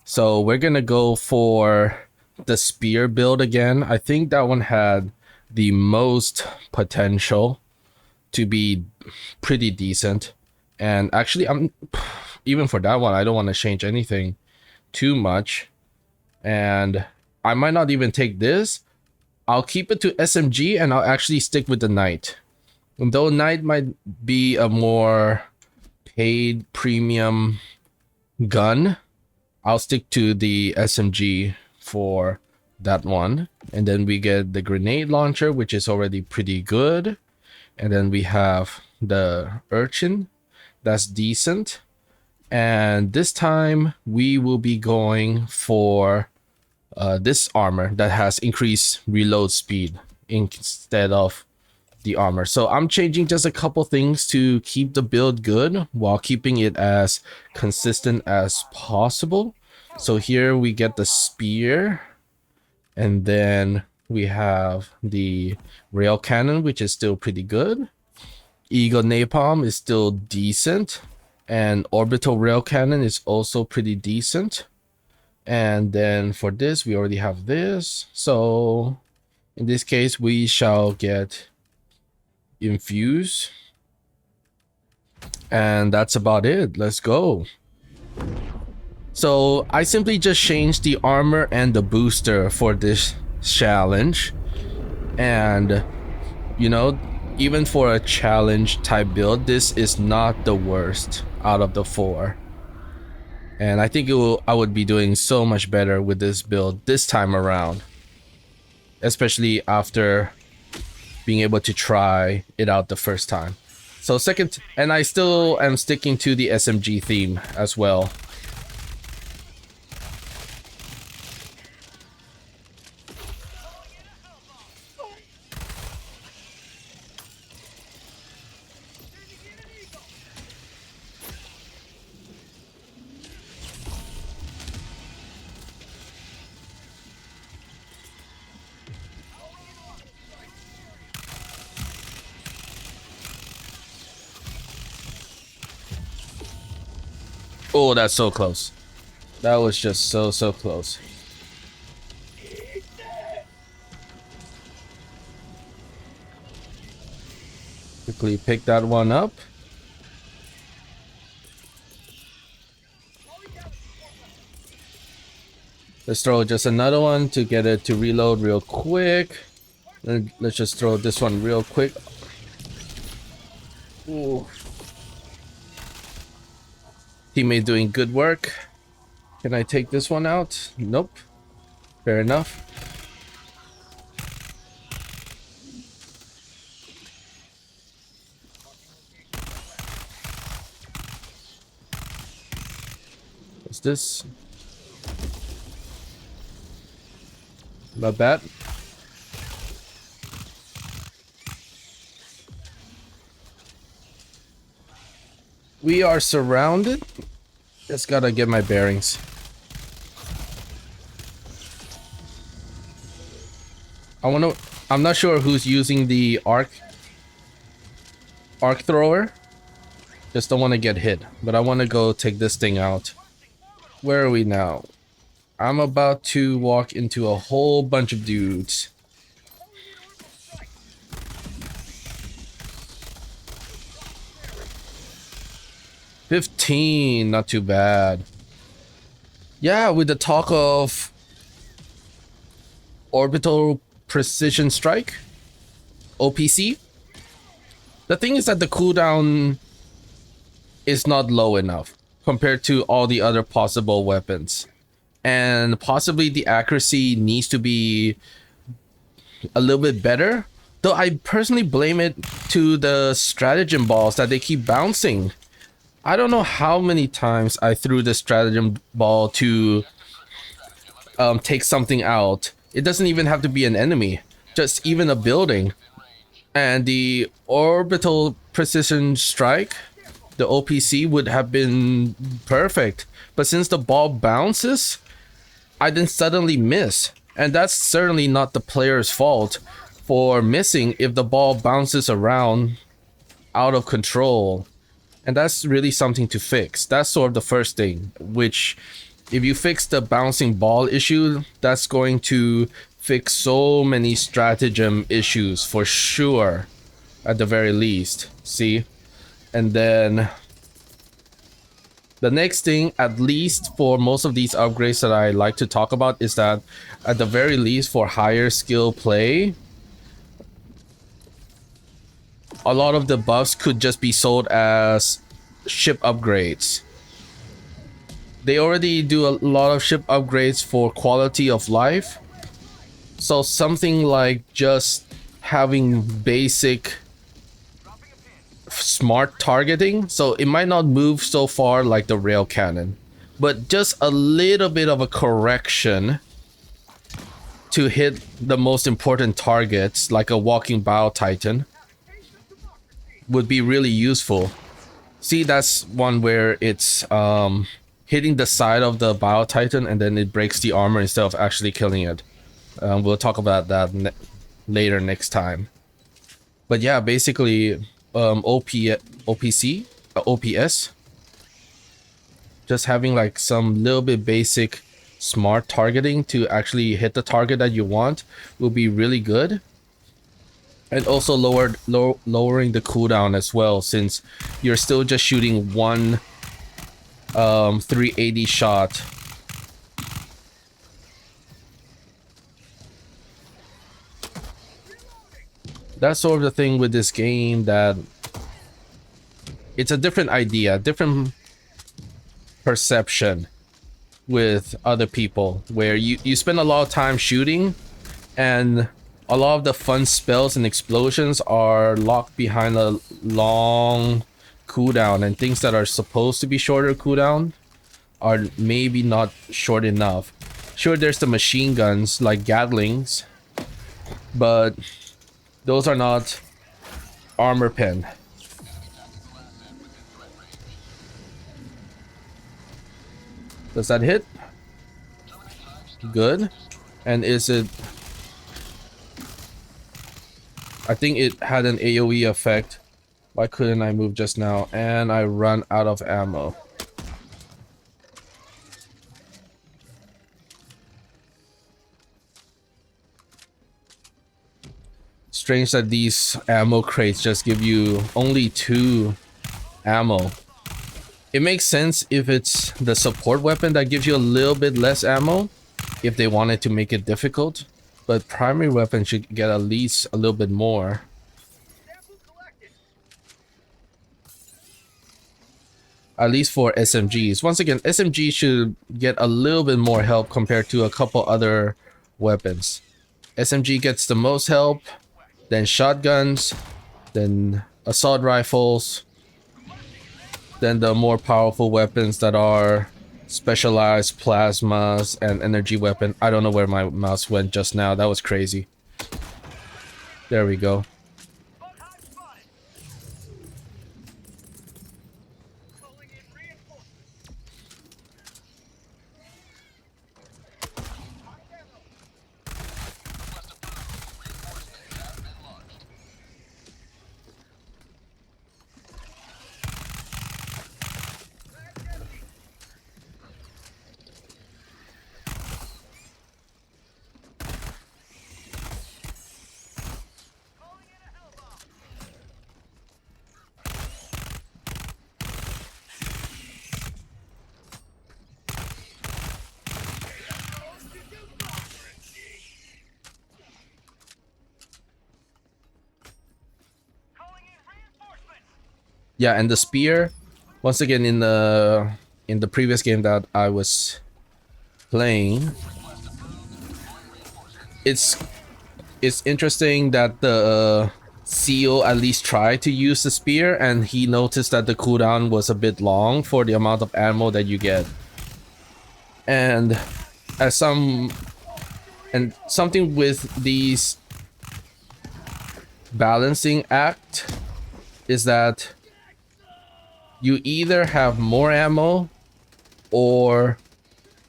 So we're gonna go for the spear build again. I think that one had the most potential to be pretty decent. And actually, I'm even for that one, I don't want to change anything too much. And I might not even take this. I'll keep it to SMG and I'll actually stick with the Knight. And though Knight might be a more paid premium gun, I'll stick to the SMG for that one. And then we get the grenade launcher, which is already pretty good. And then we have the Urchin, that's decent. And this time we will be going for this armor that has increased reload speed instead of the armor. So I'm changing just a couple things to keep the build good while keeping it as consistent as possible. So here we get the spear, and then we have the rail cannon, which is still pretty good. Eagle napalm is still decent, and orbital rail cannon is also pretty decent. And then for this, we already have this. So in this case, we shall get infuse. And that's about it. Let's go. So I simply just changed the armor and the booster for this challenge. And, you know, even for a challenge type build, this is not the worst out of the 4. And I think I would be doing so much better with this build this time around. Especially after being able to try it out the first time. So second, and I still am sticking to the SMG theme as well. Oh, that's so close. That was just so close. Quickly pick that one up. Let's throw just another one to get it to reload real quick. Let's just throw this one real quick. Ooh. Teammate doing good work. Can I take this one out? Nope. Fair enough. What's this? Not bad. We are surrounded. Just gotta get my bearings. I'm not sure who's using the arc thrower. Just don't want to get hit, but I want to go take this thing out. Where are we now? I'm about to walk into a whole bunch of dudes. $15, not too bad. Yeah, with the talk of orbital precision strike, OPC. The thing is that the cooldown is not low enough compared to all the other possible weapons. And possibly the accuracy needs to be a little bit better. Though I personally blame it to the stratagem balls that they keep bouncing. I don't know how many times I threw the stratagem ball to take something out. It doesn't even have to be an enemy, just even a building. And the orbital precision strike, the OPC, would have been perfect. But since the ball bounces, I then suddenly miss. And that's certainly not the player's fault for missing if the ball bounces around out of control. And that's really something to fix. That's sort of the first thing, which If you fix the bouncing ball issue, that's going to fix so many stratagem issues for sure, at the very least. See? And then the next thing, at least for most of these upgrades that I like to talk about, is that at the very least for higher skill play, a lot of the buffs could just be sold as ship upgrades. They already do a lot of ship upgrades for quality of life. So something like just having basic smart targeting. So it might not move so far like the rail cannon, but just a little bit of a correction to hit the most important targets, like a walking bow titan, would be really useful. See, that's one where it's hitting the side of the Bio Titan and then it breaks the armor instead of actually killing it. We'll talk about that later next time. But yeah, basically OPS, just having like some little bit basic smart targeting to actually hit the target that you want will be really good. And also lowering the cooldown as well, since you're still just shooting one 380 shot. That's sort of the thing with this game, that it's a different idea, different perception with other people, where you spend a lot of time shooting and a lot of the fun spells and explosions are locked behind a long cooldown, and things that are supposed to be shorter cooldown are maybe not short enough. Sure, there's the machine guns like Gatlings, but those are not armor pen. Does that hit? Good. And is it... I think it had an AoE effect. Why couldn't I move just now? And I run out of ammo. Strange that these ammo crates just give you only 2 ammo. It makes sense if it's the support weapon that gives you a little bit less ammo, if they wanted to make it difficult. But primary weapon should get at least a little bit more. At least for SMGs. Once again, SMG should get a little bit more help compared to a couple other weapons. SMG gets the most help, then shotguns, then assault rifles, then the more powerful weapons that are specialized plasmas and energy weapon. I don't know where my mouse went just now. That was crazy. There we go. Yeah, and the spear, once again, in the previous game that I was playing, it's interesting that the CEO at least tried to use the spear, and he noticed that the cooldown was a bit long for the amount of ammo that you get. And something with these balancing act is that you either have more ammo or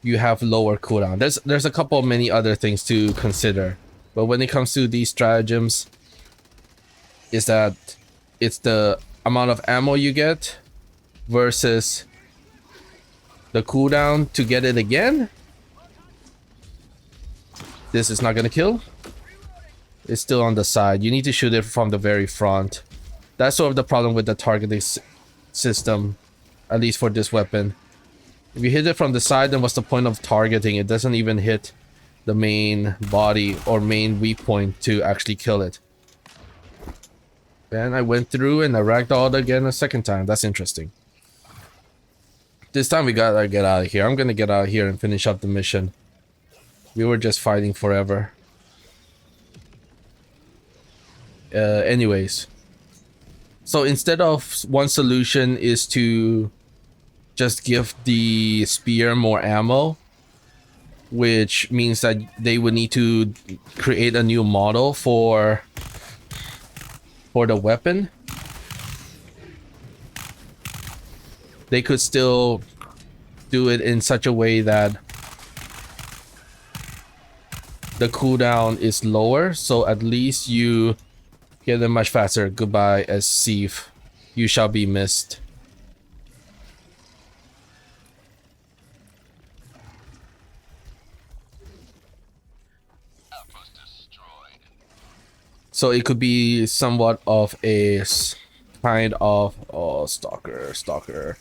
you have lower cooldown. There's a couple of many other things to consider, but when it comes to these stratagems, is that it's the amount of ammo you get versus the cooldown to get it again. This is not gonna kill. It's still on the side. You need to shoot it from the very front. That's sort of the problem with the targeting system, at least for this weapon. If you hit it from the side, then what's the point of targeting? It doesn't even hit the main body or main weak point to actually kill it. And I went through and I ragdolled again a second time. That's interesting. This time we gotta get out of here. I'm gonna get out of here and finish up the mission. We were just fighting forever. Anyways. So instead of one solution is to just give the spear more ammo, which means that they would need to create a new model for the weapon. They could still do it in such a way that the cooldown is lower, so at least you get them much faster. Goodbye, as Sieve. You shall be missed. So it could be somewhat of a kind of stalker.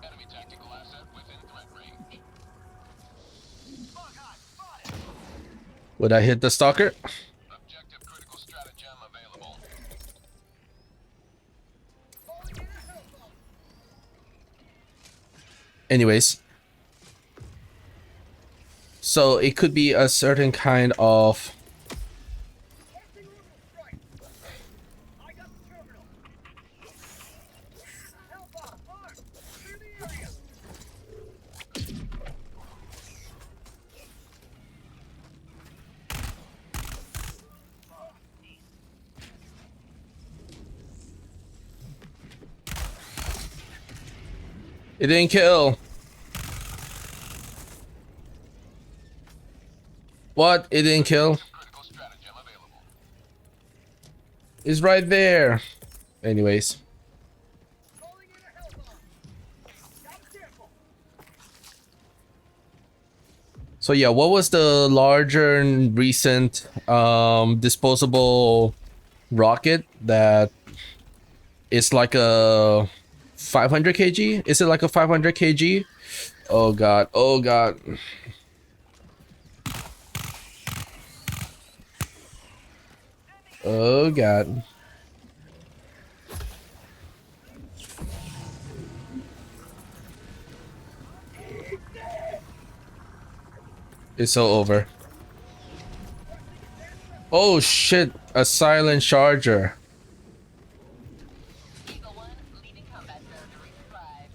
Enemy tactical asset within threat range. Would I hit the stalker? Objective critical stratagem available. Anyways. So it could be a certain kind of it didn't kill. What? It didn't kill? Critical stratagem available. It's right there. Anyways. So yeah, what was the larger recent disposable rocket that is like a 500 kg? Is it like a 500 kg? Oh god, oh god. Oh god. It's so over. Oh shit, a silent charger. Eagle 1, leaving combat zone to resupply.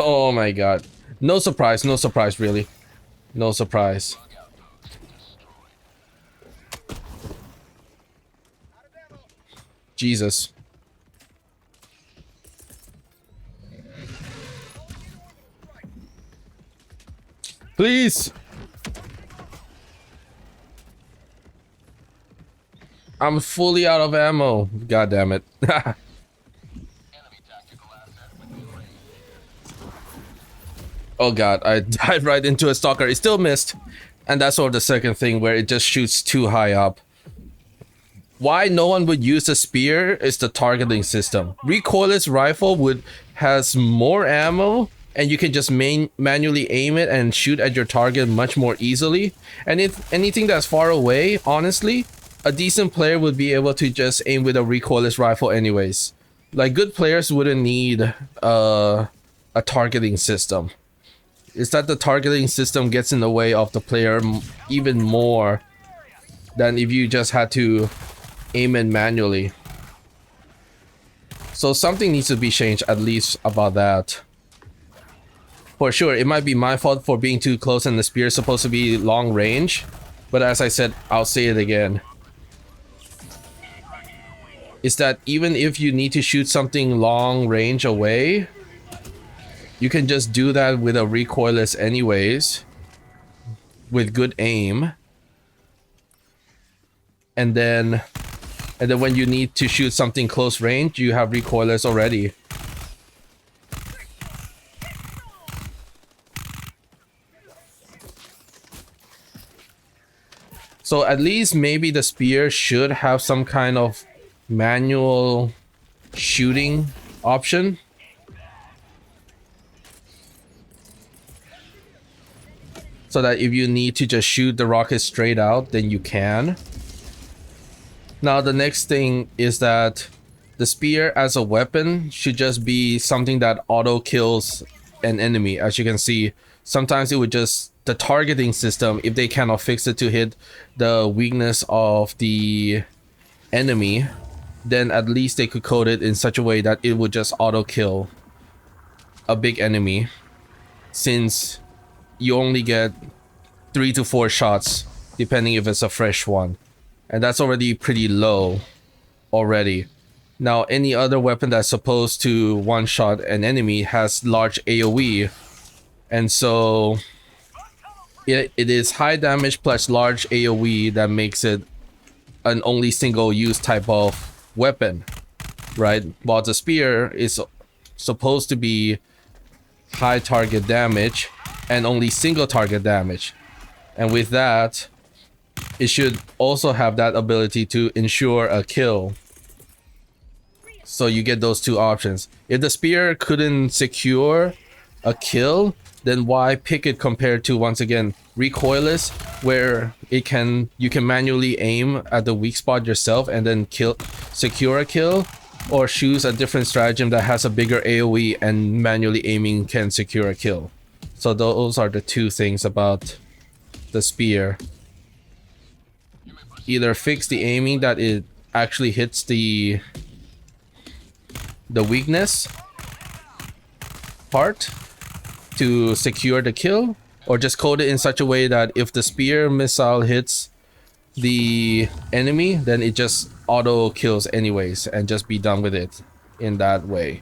Oh my god. No surprise really. No surprise. Jesus. Please. I'm fully out of ammo. God damn it. Enemy tactical asset within range. Oh god, I died right into a stalker. It still missed. And that's sort of the second thing where it just shoots too high up. Why no one would use a spear is the targeting system. Recoilless rifle has more ammo and you can just manually aim it and shoot at your target much more easily. And if anything that's far away, honestly, a decent player would be able to just aim with a recoilless rifle anyways. Like, good players wouldn't need a targeting system. It's that the targeting system gets in the way of the player even more than if you just had to aim it manually. So something needs to be changed, at least about that. For sure, it might be my fault for being too close and the spear is supposed to be long range. But as I said, I'll say it again. is that even if you need to shoot something long range away, you can just do that with a recoilless anyways, with good aim. And then when you need to shoot something close range, you have recoilless already. So at least maybe the spear should have some kind of manual shooting option. So that if you need to just shoot the rocket straight out, then you can. Now the next thing is that the spear as a weapon should just be something that auto kills an enemy. As you can see, sometimes it would just, the targeting system, if they cannot fix it to hit the weakness of the enemy, then at least they could code it in such a way that it would just auto kill a big enemy, since you only get 3 to 4 shots depending if it's a fresh one, and that's already pretty low already. Now any other weapon that's supposed to one-shot an enemy has large AoE, and so it is high damage plus large AoE that makes it an only single use type of weapon, right? While the spear is supposed to be high target damage and only single target damage, and with that it should also have that ability to ensure a kill. So you get those two options. If the spear couldn't secure a kill, then why pick it compared to, once again, recoilless, where you can manually aim at the weak spot yourself and then secure a kill, or choose a different stratagem that has a bigger AoE and manually aiming can secure a kill. So those are the two things about the spear. Either fix the aiming that it actually hits the weakness part to secure the kill, or just code it in such a way that if the spear missile hits the enemy, then it just auto kills anyways, and just be done with it in that way.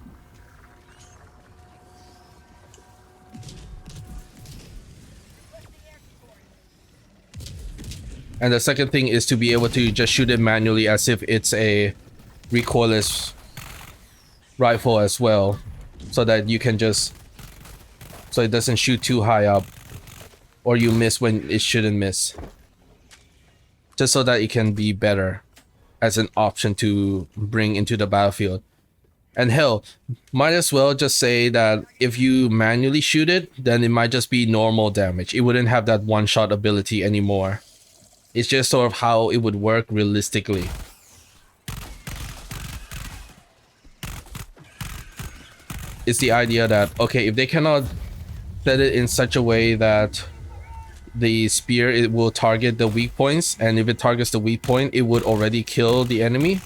And the second thing is to be able to just shoot it manually as if it's a recoilless rifle as well, so that you can just, so it doesn't shoot too high up or you miss when it shouldn't miss, just so that it can be better as an option to bring into the battlefield. And hell, might as well just say that if you manually shoot it, then it might just be normal damage. It wouldn't have that one-shot ability anymore. It's just sort of how it would work realistically. It's the idea that, okay, if they cannot set it in such a way that the spear, it will target the weak points, and if it targets the weak point, it would already kill the enemy,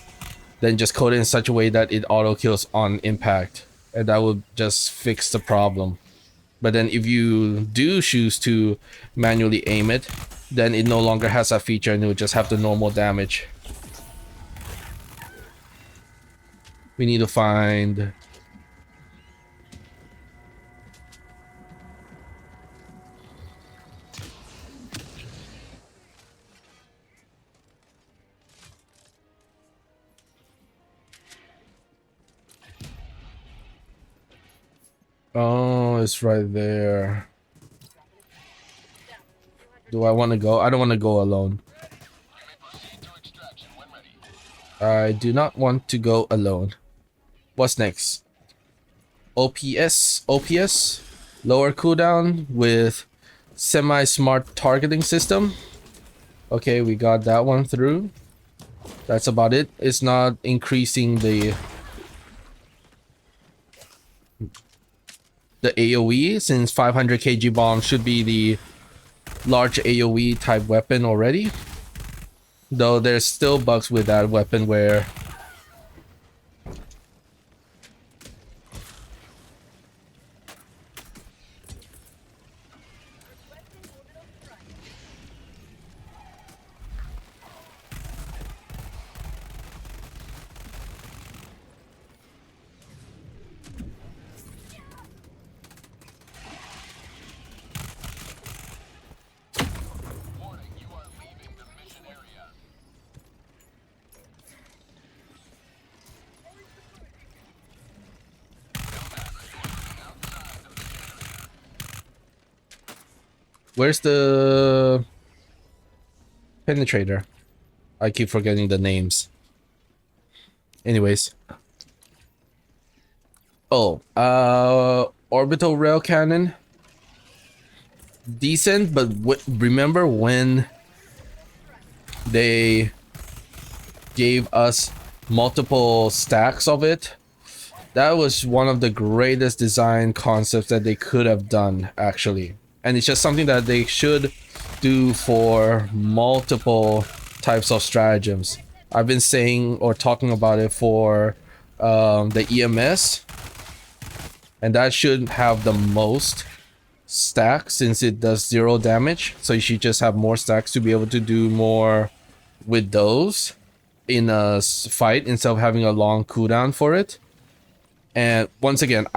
then just code it in such a way that it auto kills on impact, and that would just fix the problem. But then if you do choose to manually aim it, then it no longer has that feature, and it would just have the normal damage. We need to find... Oh, it's right there. Do I want to go? I don't want to go alone. I do not want to go alone. What's next? OPS? Lower cooldown with semi-smart targeting system. Okay, we got that one through. That's about it. It's not increasing the AoE, since 500 kg bomb should be the large AoE type weapon already. Though there's still bugs with that weapon where Where's the penetrator? I keep forgetting the names. Anyways. Oh, orbital rail cannon. Decent, but remember when they gave us multiple stacks of it? That was one of the greatest design concepts that they could have done, actually. And it's just something that they should do for multiple types of stratagems. I've been saying or talking about it for the EMS, and that should have the most stacks since it does 0 damage. So you should just have more stacks to be able to do more with those in a fight instead of having a long cooldown for it. And once again,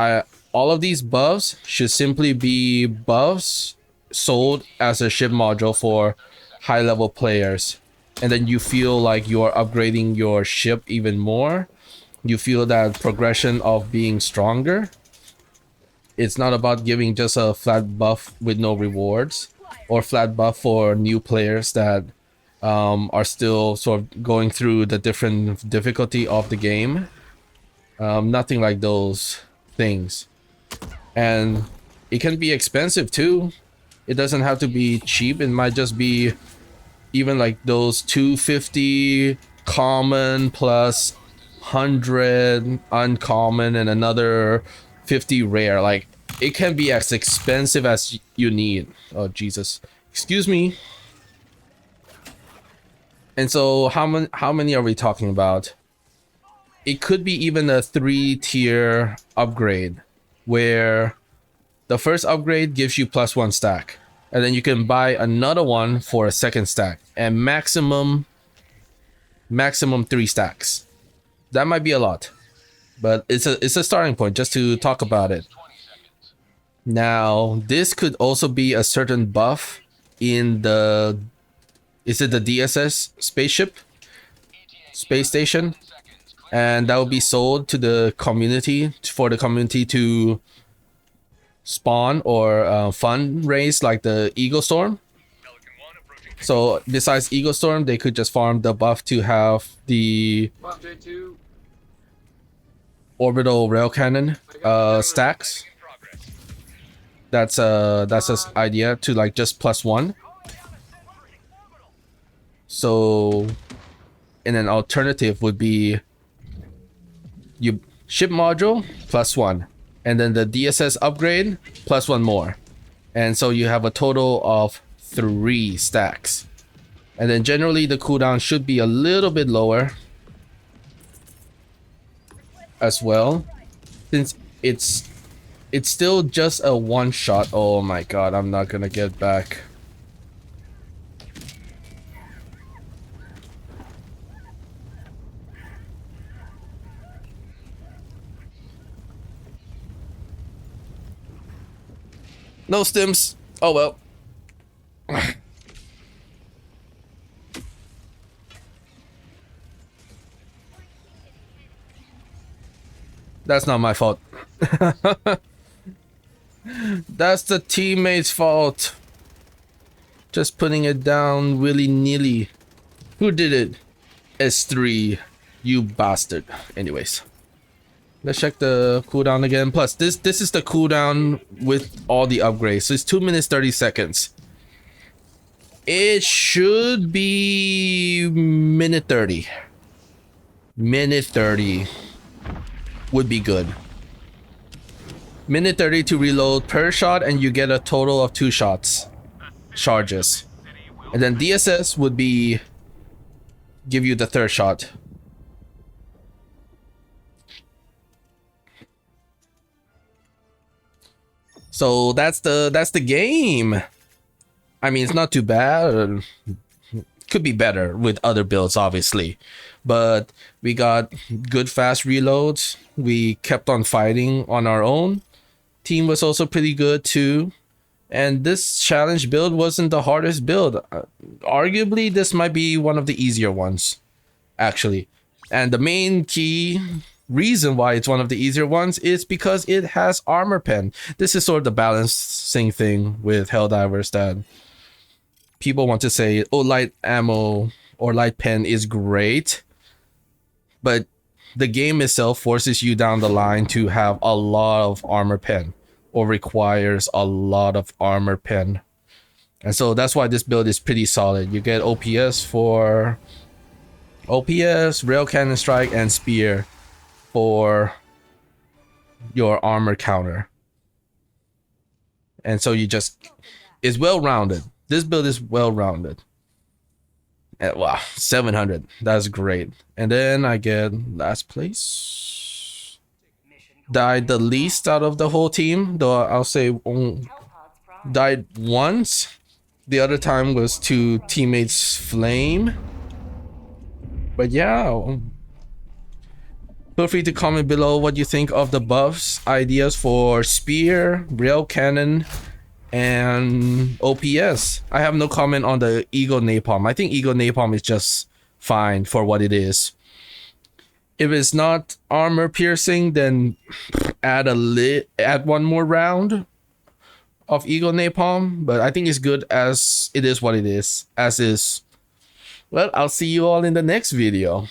all of these buffs should simply be buffs sold as a ship module for high level players. And then you feel like you're upgrading your ship even more. You feel that progression of being stronger. It's not about giving just a flat buff with no rewards, or flat buff for new players that are still sort of going through the different difficulty of the game. Nothing like those things. And it can be expensive too. It doesn't have to be cheap. It might just be even like those 250 common plus 100 uncommon and another 50 rare. Like, it can be as expensive as you need. Oh Jesus, excuse me. And so how many are we talking about? It could be even a 3-tier upgrade where the first upgrade gives you +1 stack, and then you can buy another one for a second stack, and maximum 3 stacks. That might be a lot, but it's a starting point just to talk about it. Now, this could also be a certain buff in the, is it the DSS spaceship? Space station? And that will be sold to the community, for the community to spawn or fundraise, like the Eagle Storm. So besides Eagle Storm, they could just farm the buff to have the orbital rail cannon stacks. That's an idea, to like just +1. So, and an alternative would be you ship module +1, and then the DSS upgrade +1 more, and so you have a total of 3 stacks. And then generally the cooldown should be a little bit lower as well, since it's still just a one shot. Oh my god, I'm not gonna get back. No stims. Oh well. That's not my fault. That's the teammate's fault. Just putting it down willy-nilly. Who did it? S3. You bastard. Anyways. Let's check the cooldown again. Plus, this is the cooldown with all the upgrades. So it's 2 minutes 30 seconds. It should be minute 30. Minute 30 would be good. Minute 30 to reload per shot, and you get a total of 2 shots. Charges. And then DSS would be give you the 3rd shot. So that's the game. I mean, it's not too bad. Could be better with other builds, obviously, but we got good fast reloads. We kept on fighting on our own. Team was also pretty good too, and this challenge build wasn't the hardest build. Arguably, this might be one of the easier ones, actually. And the main key reason why it's one of the easier ones is because it has armor pen. This is sort of the balancing thing with Helldivers, that people want to say, oh, light ammo or light pen is great, but the game itself forces you down the line to have a lot of armor pen, or requires a lot of armor pen. And so that's why this build is pretty solid. You get OPS for OPS, rail cannon strike, and spear for your armor counter. And so you just, it's well rounded. This build is well rounded. And wow, 700. That's great. And then I get last place. Died the least out of the whole team, though I'll say died once. The other time was to teammates flame. But yeah, feel free to comment below what you think of the buffs, ideas for spear, rail cannon, and OPS. I have no comment on the Eagle Napalm. I think Eagle Napalm is just fine for what it is. If it's not armor piercing, then add one more round of Eagle Napalm. But I think it's good as it is what it is. As is. Well, I'll see you all in the next video.